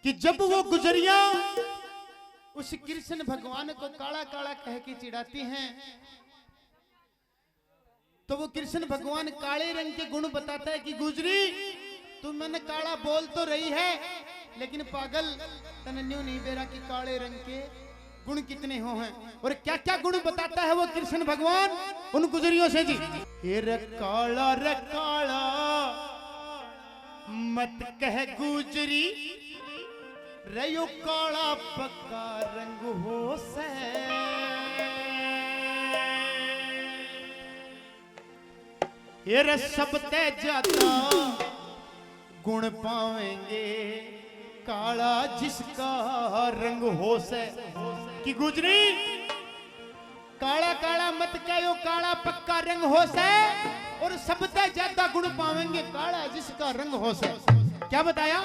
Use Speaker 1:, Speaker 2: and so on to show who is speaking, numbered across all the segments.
Speaker 1: कि जब वो गुजरिया उस कृष्ण भगवान को काला काला कह के चिढ़ाती हैं, तो वो कृष्ण भगवान काले रंग के गुण बताता है कि गुजरी तुम मैंने काला बोल तो रही है, लेकिन पागल तने न्यू नहीं बेरा कि काले रंग के गुण कितने हो हैं। और क्या क्या गुण बताता है वो कृष्ण भगवान उन गुजरियों से जी। हे रे काला मत कह गुजरी रयो काला पक्का रंग हो से। ये रे सब ते ज्यादा गुण पावेंगे काला जिसका रंग हो से। कि गुजरी काला काला मत कहो काला पक्का रंग हो से, और सबसे ज्यादा गुण पावेंगे काला जिसका रंग हो से। क्या बताया?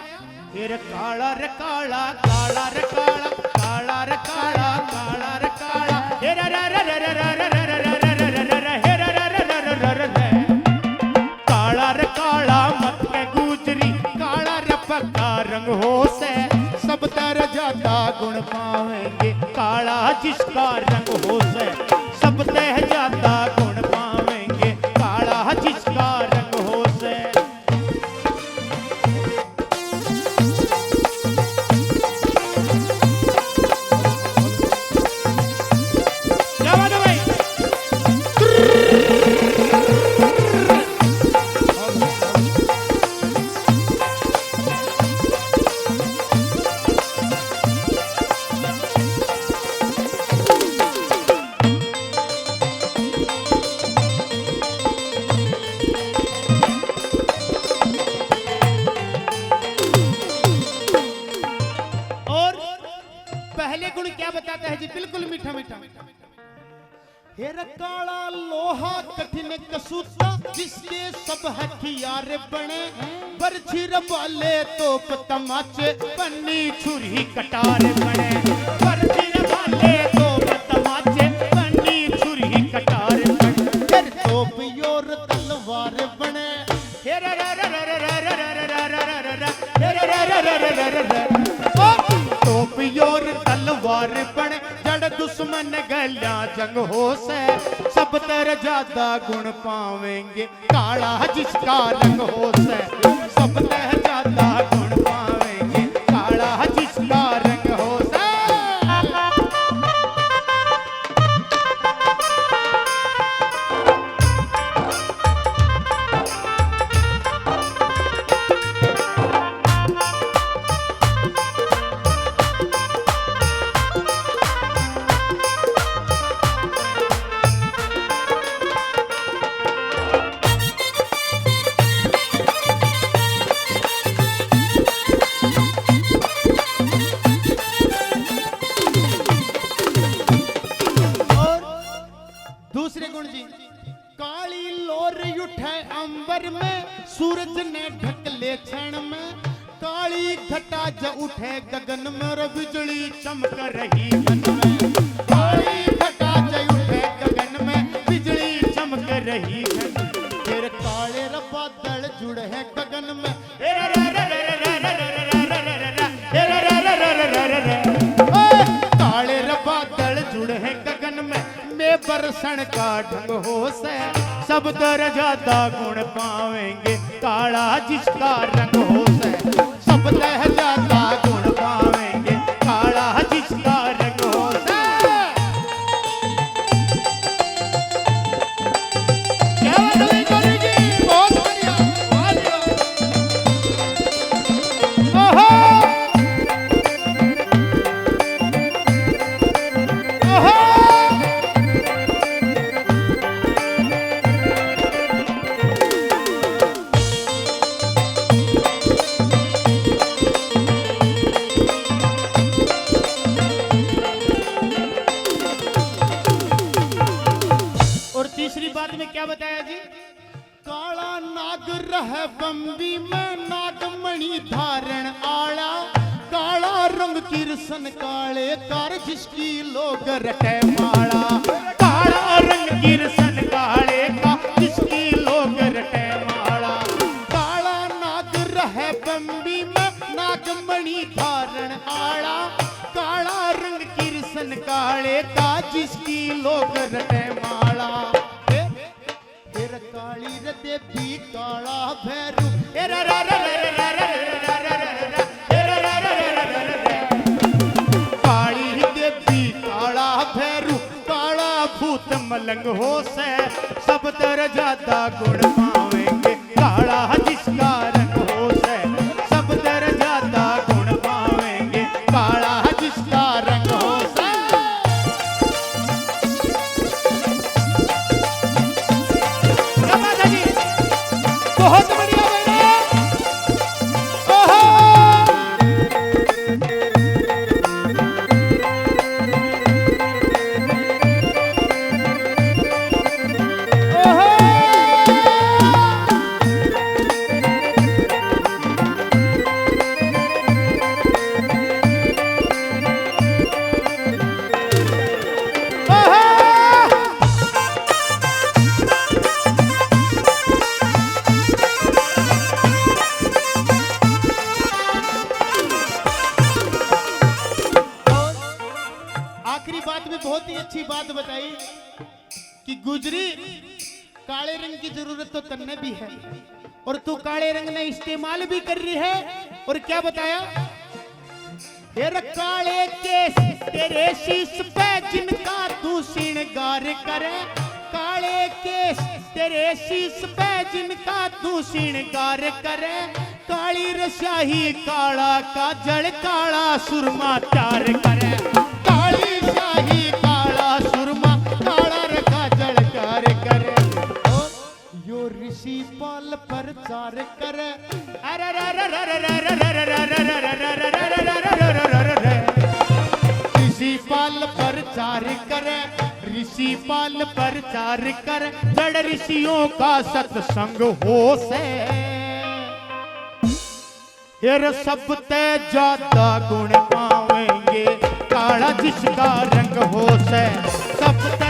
Speaker 1: रे काला रे काला काला रे काला काला रे काला काला रे काला हे रे रे रे रे रे रे रे रे रे हे रे रे रे रे रे रे काला रे काला मत के गुजरी काला रे पक्का रंग हो से। सब तर ज्यादा गुण पावेंगे काला जिसका रंग हो से। सब तर ज्यादा गुण पावेंगे काला जिसका रंग हो से। क्या बात है भाई? पहले गुण क्या बताता है जी? बिल्कुल मीठा मीठा। हे काला लोहा कठिन कसूता जिसके सब हथियार बने। बरछी रबाले तोप तमाचे पन्नी छुरी कटार बने। बरछी रबाले तोप तमाचे पन्नी छुरी कटार बने। फिर तोप योर तलवार बने। हे रे रे रे रे रे रे रे रे रे रे रे रे तोप योर तलवार बने। जड़ दुश्मन गल्या जंग हो से। सब तर ज्यादा गुण पावेंगे काला जिसका रंग हो से। सब तर ज्यादा गुण पावेंगे काला जिसका रंग हो से। दूसरे गुण जी, काली लोर उठे अंबर में सूरज ने ढक ले क्षण में। काली घटा ज उठे गगन में और बिजली चमक रही मन में। काली घटा ज उठे गगन में बिजली चमक रही मन में। फिर काले बादल जुड़े हैं गगन में। काले बादल जुड़े हैं गगन में। में बरसन का ढंग हो से। सब तर ज्यादा गुण पावेंगे काला जिसका रंग हो से। सब तर ज्यादा गुण पावेंगे काला जिसका रंग हो से। क्या बात है गौरी जी? बहुत बढ़िया। ओहो ओहो तीसरी बात में क्या बताया जी? काला नाग रह बंबी में नागमणि धारण आला। काला रंग कृष्ण काले कार जिसकी लोग रटे माला। काला रंग कृष्ण काले का जिसकी लोग रटे माला। काला नाग रह बंबी में नागमणि बड़ी धारण आड़ा, काला रंग किरसन काले का जिसकी लोग रटे माला। फिर काली रते भी काला भैरू, काली देवी काला भैरू, काला भूत मलंग हो से सब तर ज्यादा गुण पावेंगे। काला जिसका रंग हो से सब तर ज्यादा गुण पावेंगे। काला जिसका रंग हो से। क्या बात है जी, बहुत बढ़िया भैया। ओहो आखिरी बात में बहुत ही अच्छी बात बताई कि गुजरी काले रंग की जरूरत तो तन्ने भी है और तू काले रंग ने इस्तेमाल भी कर रही है। और क्या बताया, तेरे काले केस तेरे शीश पे जिनका तू श्रृंगार करे, काले केस तेरे शीश पे जिनका तू श्रृंगार करे, काली रशाही काला काजल काला सुरमा चार करे, काली शाही काला सुरमा काला काजल कार करे। यो ऋषि पाल प्रचार करे, ऋषि पाल प्रचार करे, ऋषि पाल प्रचार कर, जड़ ऋषियों का सत्संग हो से। फिर सब ते ज्यादा गुण पावेंगे। काला जिसका रंग हो से सब ते